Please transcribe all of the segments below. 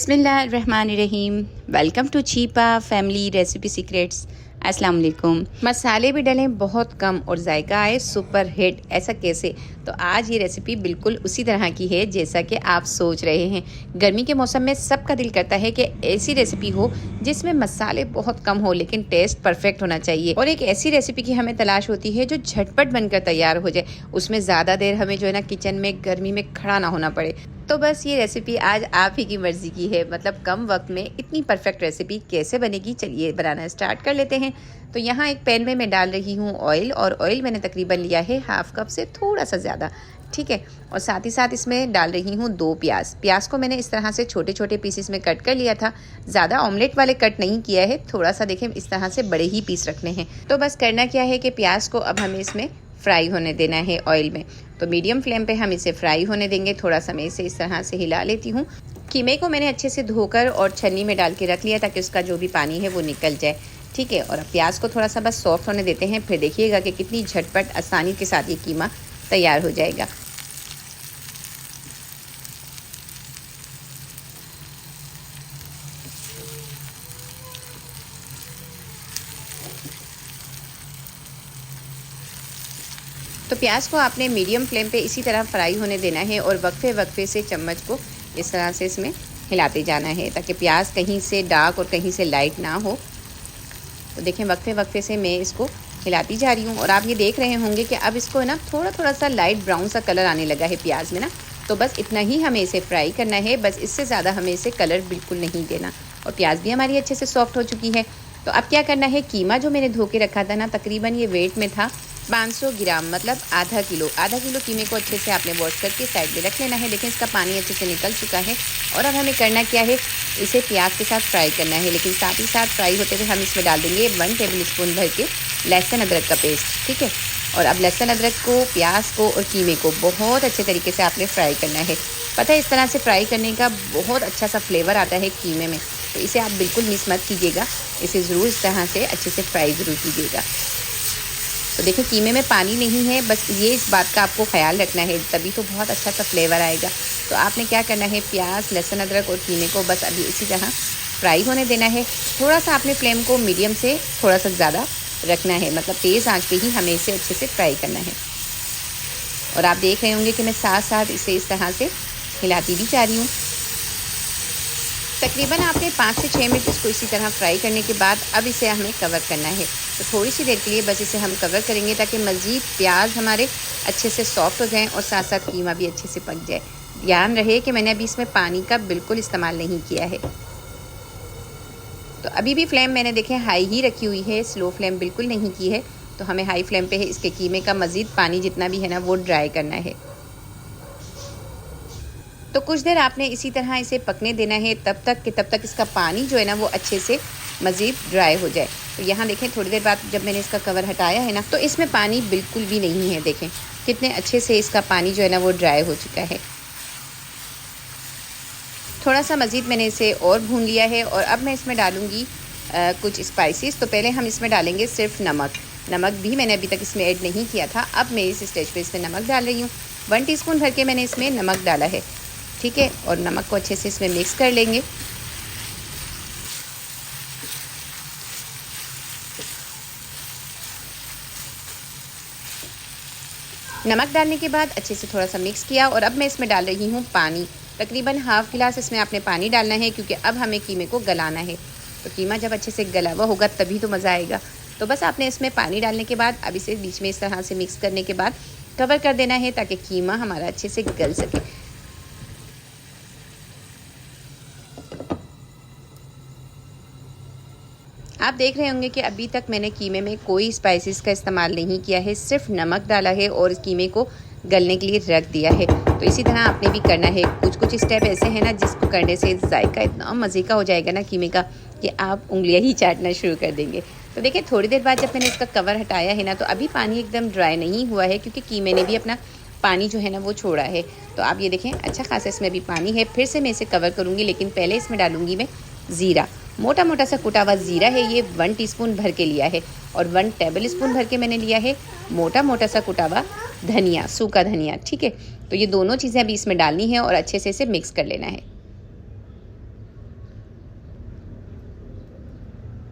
बिस्मिल्लाहिर्रहमानिर्रहीम। Welcome to चीपा family recipe secrets. अस्सलाम वालेकुम। मसाले भी डलें बहुत कम और जायका आए सुपर हिट, ऐसा कैसे? तो आज ये रेसिपी बिल्कुल उसी तरह की है जैसा कि आप सोच रहे हैं। गर्मी के मौसम में सबका दिल करता है कि ऐसी रेसिपी हो जिसमें मसाले बहुत कम हो लेकिन टेस्ट परफेक्ट होना चाहिए। और एक ऐसी रेसिपी की हमें तलाश होती है जो झटपट बनकर तैयार हो जाए, उसमें ज़्यादा देर हमें जो है ना किचन में गर्मी में खड़ा ना होना पड़े। तो बस ये रेसिपी आज आप ही की मर्ज़ी की है। मतलब कम वक्त में इतनी परफेक्ट रेसिपी कैसे बनेगी, चलिए बनाना स्टार्ट कर लेते हैं। तो यहाँ एक पैन में मैं डाल रही हूँ ऑयल, और ऑयल मैंने तकरीबन लिया है हाफ कप से थोड़ा सा ज़्यादा, ठीक है। और साथ ही साथ इसमें डाल रही हूँ 2 प्याज। प्याज को मैंने इस तरह से छोटे छोटे पीसेस में कट कर लिया था, ज़्यादा ऑमलेट वाले कट नहीं किया है, थोड़ा सा देखें इस तरह से बड़े ही पीस रखने हैं। तो बस करना क्या है कि प्याज को अब हमें इसमें फ्राई होने देना है ऑयल में। तो मीडियम फ्लेम पे हम इसे फ्राई होने देंगे। थोड़ा सा मैं इसे इस तरह से हिला लेती हूँ। कीमे को मैंने अच्छे से धोकर और छन्नी में डाल के रख लिया ताकि उसका जो भी पानी है वो निकल जाए, ठीक है। और अब प्याज को थोड़ा सा बस सॉफ्ट होने देते हैं, फिर देखिएगा कि कितनी झटपट आसानी के साथ ये कीमा तैयार हो जाएगा। तो प्याज को आपने मीडियम फ्लेम पे इसी तरह फ्राई होने देना है और वक्फे वक्फे से चम्मच को इस तरह से इसमें हिलाते जाना है ताकि प्याज कहीं से डार्क और कहीं से लाइट ना हो। तो देखें वक्फे वक्फे से मैं इसको हिलाती जा रही हूँ। और आप ये देख रहे होंगे कि अब इसको ना थोड़ा थोड़ा सा लाइट ब्राउन सा कलर आने लगा है प्याज में ना। तो बस इतना ही हमें इसे फ्राई करना है, बस इससे ज़्यादा हमें इसे कलर बिल्कुल नहीं देना। और प्याज भी हमारी अच्छे से सॉफ्ट हो चुकी है। तो अब क्या करना है, कीमा जो मैंने धो के रखा था ना, तकरीबन ये वेट में था 500 ग्राम, मतलब आधा किलो कीमे को अच्छे से आपने वॉश करके साइड में रख लेना है। लेकिन इसका पानी अच्छे से निकल चुका है। और अब हमें करना क्या है, इसे प्याज के साथ फ्राई करना है। लेकिन साथ ही साथ फ्राई होते हुए हम इसमें डाल देंगे 1 टेबल स्पून भर के लहसुन अदरक का पेस्ट, ठीक है। और अब लहसुन अदरक को, प्याज को और कीमे को बहुत अच्छे तरीके से आपने फ्राई करना है। पता है इस तरह से फ्राई करने का बहुत अच्छा सा फ्लेवर आता है कीमे में। तो इसे आप बिल्कुल मिस मत कीजिएगा, इसे ज़रूर इस तरह से अच्छे से फ्राई ज़रूर कीजिएगा। तो देखिए कीमे में पानी नहीं है, बस ये इस बात का आपको ख्याल रखना है, तभी तो बहुत अच्छा सा फ्लेवर आएगा। तो आपने क्या करना है, प्याज, लहसुन अदरक और कीमे को बस अभी इसी तरह फ्राई होने देना है। थोड़ा सा आपने फ्लेम को मीडियम से थोड़ा सा ज़्यादा रखना है, मतलब तेज़ आंच पे ही हमें इसे अच्छे से फ्राई करना है। और आप देख रहे होंगे कि मैं साथ साथ इसे इस तरह से हिलाती भी जा रही हूँ। तकरीबन आपने 5 से 6 मिनट इसको इसी तरह फ्राई करने के बाद अब इसे हमें कवर करना है। तो थोड़ी सी देर के लिए बस इसे हम कवर करेंगे ताकि मज़ीद प्याज हमारे अच्छे से सॉफ्ट हो जाएं और साथ साथ कीमा भी अच्छे से पक जाए। ध्यान रहे कि मैंने अभी इसमें पानी का बिल्कुल इस्तेमाल नहीं किया है। तो अभी भी फ्लेम मैंने देखें हाई ही रखी हुई है, स्लो फ्लेम बिल्कुल नहीं की है। तो हमें हाई फ्लेम पे इसके कीमे का मज़ीद पानी जितना भी है ना वो ड्राई करना है। तो कुछ देर आपने इसी तरह इसे पकने देना है तब तक इसका पानी जो है ना वो अच्छे से मज़ीद ड्राई हो जाए। तो यहाँ देखें थोड़ी देर बाद जब मैंने इसका कवर हटाया है ना, तो इसमें पानी बिल्कुल भी नहीं है। देखें कितने अच्छे से इसका पानी जो है ना वो ड्राई हो चुका है। थोड़ा सा मज़ीद मैंने इसे और भून लिया है। और अब मैं इसमें डालूँगी कुछ स्पाइसेस। तो पहले हम इसमें डालेंगे सिर्फ नमक भी मैंने अभी तक इसमें ऐड नहीं किया था। अब मैं इस स्टेज पे इसमें नमक डाल रही हूँ। 1 टीस्पून भर के मैंने इसमें नमक डाला है, ठीक है। और नमक को अच्छे से इसमें मिक्स कर लेंगे। नमक डालने के बाद अच्छे से थोड़ा सा मिक्स किया और अब मैं इसमें डाल रही हूँ पानी। तकरीबन हाफ़ गिलास इसमें आपने पानी डालना है क्योंकि अब हमें कीमे को गलाना है। तो कीमा जब अच्छे से गला हुआ होगा तभी तो मज़ा आएगा। तो बस आपने इसमें पानी डालने के बाद अब इसे बीच में इस तरह से मिक्स करने के बाद कवर कर देना है ताकि कीमा हमारा अच्छे से गल सके। आप देख रहे होंगे कि अभी तक मैंने कीमे में कोई स्पाइसेस का इस्तेमाल नहीं किया है, सिर्फ नमक डाला है और इस कीमे को गलने के लिए रख दिया है। तो इसी तरह आपने भी करना है। कुछ स्टेप ऐसे हैं ना जिसको करने से जायका इतना मज़े का हो जाएगा ना कीमे का कि आप उंगलियां ही चाटना शुरू कर देंगे। तो देखिए थोड़ी देर बाद जब मैंने इसका कवर हटाया है ना, तो अभी पानी एकदम ड्राई नहीं हुआ है क्योंकि कीमे ने भी अपना पानी जो है ना वो छोड़ा है। तो आप ये देखें अच्छा खासा इसमें भी पानी है। फिर से मैं इसे कवर करूँगी, लेकिन पहले इसमें डालूँगी मैं ज़ीरा। मोटा मोटा सा कुटा हुआ ज़ीरा है, ये 1 टीस्पून भर के लिया है। और 1 टेबल स्पून भर के मैंने लिया है मोटा मोटा सा कुटा हुआ धनिया, सूखा धनिया, ठीक है। तो ये दोनों चीज़ें अभी इसमें डालनी है और अच्छे से इसे मिक्स कर लेना है।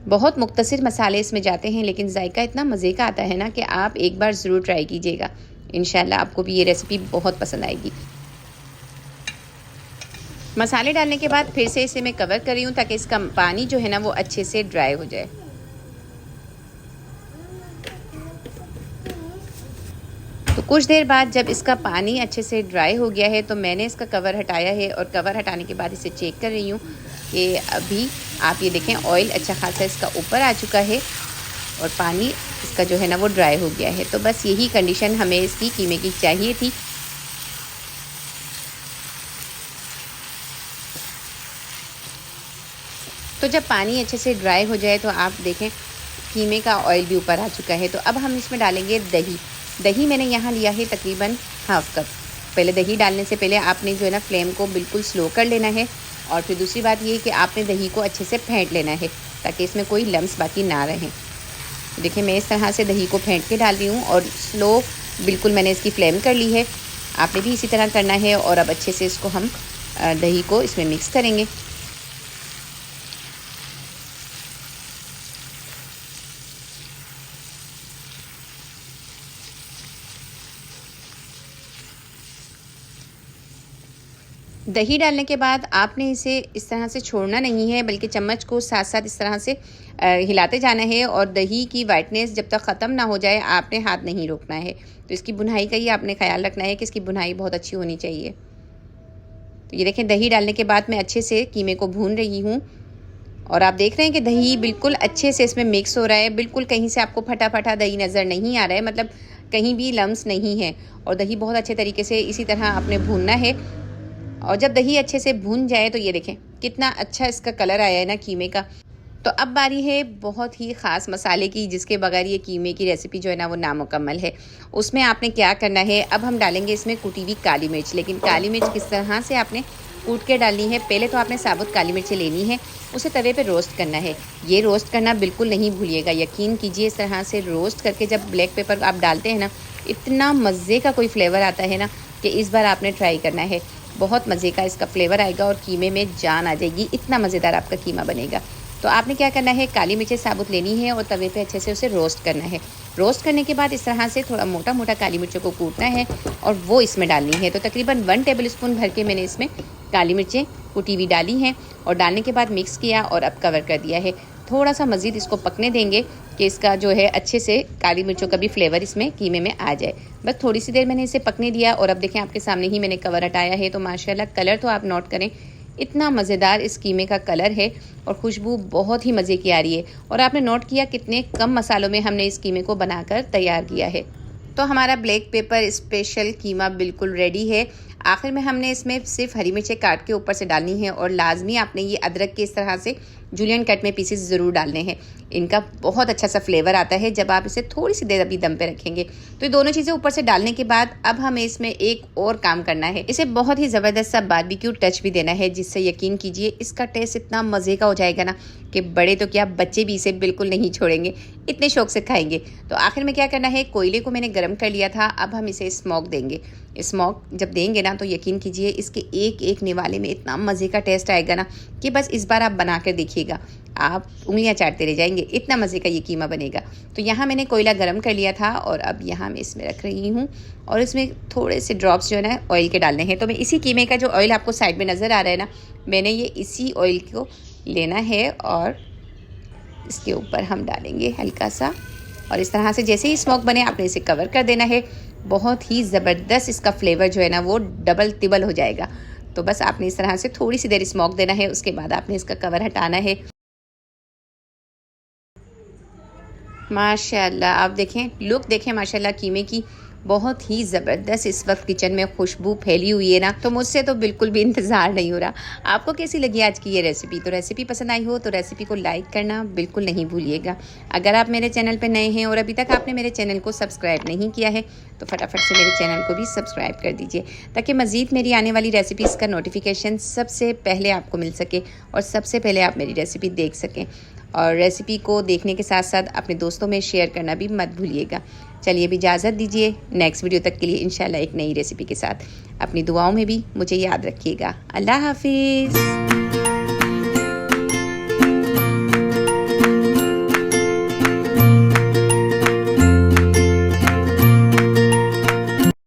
बहुत मुख्तसर मसाले इसमें जाते हैं, लेकिन जायका इतना मज़े का आता है ना कि आप एक बार ज़रूर ट्राई कीजिएगा। इंशाल्लाह आपको भी ये रेसिपी बहुत पसंद आएगी। मसाले डालने के बाद फिर से इसे मैं कवर कर रही हूँ ताकि इसका पानी जो है ना वो अच्छे से ड्राई हो जाए। तो कुछ देर बाद जब इसका पानी अच्छे से ड्राई हो गया है तो मैंने इसका कवर हटाया है, और कवर हटाने के बाद इसे चेक कर रही हूँ कि अभी आप ये देखें ऑयल अच्छा खासा इसका ऊपर आ चुका है और पानी इसका जो है ना वो ड्राई हो गया है। तो बस यही कंडीशन हमें इसकी कीमे की चाहिए थी। तो जब पानी अच्छे से ड्राई हो जाए तो आप देखें कीमे का ऑयल भी ऊपर आ चुका है। तो अब हम इसमें डालेंगे दही। दही मैंने यहाँ लिया है तकरीबन हाफ़ कप। पहले दही डालने से पहले आपने जो है ना फ्लेम को बिल्कुल स्लो कर लेना है, और फिर दूसरी बात ये कि आपने दही को अच्छे से फेंट लेना है ताकि इसमें कोई लम्स बाकी ना रहें। देखिए मैं इस तरह से दही को फेंट के डाल रही हूँ और स्लो बिल्कुल मैंने इसकी फ्लेम कर ली है। आपने भी इसी तरह करना है। और अब अच्छे से इसको हम दही को इसमें मिक्स करेंगे। दही डालने के बाद आपने इसे इस तरह से छोड़ना नहीं है, बल्कि चम्मच को साथ साथ इस तरह से हिलाते जाना है, और दही की वाइटनेस जब तक ख़त्म ना हो जाए आपने हाथ नहीं रोकना है। तो इसकी बुनाई का ही आपने ख्याल रखना है कि इसकी बुनाई बहुत अच्छी होनी चाहिए। तो ये देखें दही डालने के बाद मैं अच्छे से कीमे को भून रही हूँ, और आप देख रहे हैं कि दही बिल्कुल अच्छे से इसमें मिक्स हो रहा है। बिल्कुल कहीं से आपको फटा फटा दही नज़र नहीं आ रहा है, मतलब कहीं भी लम्स नहीं है। और दही बहुत अच्छे तरीके से इसी तरह आपने भूनना है। और जब दही अच्छे से भून जाए तो ये देखें कितना अच्छा इसका कलर आया है ना कीमे का। तो अब बारी है बहुत ही ख़ास मसाले की, जिसके बगैर ये कीमे की रेसिपी जो है ना वो नामुकम्मल है। उसमें आपने क्या करना है, अब हम डालेंगे इसमें कुटी हुई काली मिर्च। लेकिन काली मिर्च किस तरह से आपने कूट के डालनी है, पहले तो आपने साबुत काली मिर्चें लेनी है, उसे तवे पे रोस्ट करना है। ये रोस्ट करना बिल्कुल नहीं भूलिएगा, यकीन कीजिए इस तरह से रोस्ट करके जब ब्लैक पेपर आप डालते हैं ना, इतना मज़े का कोई फ्लेवर आता है ना कि इस बार आपने ट्राई करना है। बहुत मज़े का इसका फ्लेवर आएगा और कीमे में जान आ जाएगी, इतना मज़ेदार आपका कीमा बनेगा। तो आपने क्या करना है, काली मिर्चें साबुत लेनी है और तवे पे अच्छे से उसे रोस्ट करना है। रोस्ट करने के बाद इस तरह से थोड़ा मोटा मोटा काली मिर्चों को कूटना है और वो इसमें डालनी है। तो तकरीबन 1 टेबल स्पून भर के मैंने इसमें काली मिर्चें कुटी हुई डाली हैं, और डालने के बाद मिक्स किया और अब कवर कर दिया है। थोड़ा सा मज़ीद इसको पकने देंगे कि इसका जो है अच्छे से काली मिर्चों का भी फ्लेवर इसमें कीमे में आ जाए। बस थोड़ी सी देर मैंने इसे पकने दिया, और अब देखें आपके सामने ही मैंने कवर हटाया है। तो माशाल्लाह कलर तो आप नोट करें, इतना मज़ेदार इस कीमे का कलर है और खुशबू बहुत ही मज़े की आ रही है। और आपने नोट किया कितने कम मसालों में हमने इस कीमे को बनाकर तैयार किया है। तो हमारा ब्लैक पेपर स्पेशल कीमा बिल्कुल रेडी है। आखिर में हमने इसमें सिर्फ हरी मिर्चें काट के ऊपर से डालनी है, और लाजमी आपने ये अदरक के इस तरह से जूलियन कट में पीसेस ज़रूर डालने हैं। इनका बहुत अच्छा सा फ्लेवर आता है जब आप इसे थोड़ी सी देर अभी दम पे रखेंगे। तो ये दोनों चीज़ें ऊपर से डालने के बाद अब हमें इसमें एक और काम करना है, इसे बहुत ही ज़बरदस्त सा बारबेक्यू टच भी देना है, जिससे यकीन कीजिए इसका टेस्ट इतना मज़े का हो जाएगा ना कि बड़े तो क्या बच्चे भी इसे बिल्कुल नहीं छोड़ेंगे, इतने शौक से खाएंगे। तो आखिर में क्या करना है, कोयले को मैंने गर्म कर लिया था, अब हम इसे स्मोक देंगे। स्मोक जब देंगे ना तो यकीन कीजिए इसके एक एक निवाले में इतना मज़े का टेस्ट आएगा ना कि बस इस बार आप बना कर देखिएगा, आप उंगलियां चाटते रह जाएंगे, इतना मज़े का ये कीमा बनेगा। तो यहाँ मैंने कोयला गर्म कर लिया था, और अब यहाँ मैं इसमें रख रही हूँ, और इसमें थोड़े से ड्रॉप्स जो है ना ऑयल के डालने हैं। तो मैं इसी कीमे का जो ऑयल आपको साइड में नज़र आ रहा है ना, मैंने ये इसी ऑयल को लेना है और इसके ऊपर हम डालेंगे हल्का सा, और इस तरह से जैसे ही स्मोक बने आपने इसे कवर कर देना है। बहुत ही ज़बरदस्त इसका फ्लेवर जो है ना वो डबल तिबल हो जाएगा। तो बस आपने इस तरह से थोड़ी सी देर स्मोक देना है, उसके बाद आपने इसका कवर हटाना है। माशाल्लाह आप देखें, लुक देखें माशाल्लाह कीमे की, बहुत ही ज़बरदस्त इस वक्त किचन में खुशबू फैली हुई है ना, तो मुझसे तो बिल्कुल भी इंतज़ार नहीं हो रहा। आपको कैसी लगी आज की ये रेसिपी? तो रेसिपी पसंद आई हो तो रेसिपी को लाइक करना बिल्कुल नहीं भूलिएगा। अगर आप मेरे चैनल पर नए हैं और अभी तक आपने मेरे चैनल को सब्सक्राइब नहीं किया है तो फटाफट से मेरे चैनल को भी सब्सक्राइब कर दीजिए, ताकि मज़ीद मेरी आने वाली रेसिपीज़ का नोटिफिकेशन सबसे पहले आपको मिल सके और सबसे पहले आप मेरी रेसिपी देख सकें। और रेसिपी को देखने के साथ साथ अपने दोस्तों में शेयर करना भी मत भूलिएगा। चलिए अभी इजाज़त दीजिए, नेक्स्ट वीडियो तक के लिए इंशाल्लाह एक नई रेसिपी के साथ। अपनी दुआओं में भी मुझे याद रखिएगा। अल्लाह हाफिज़।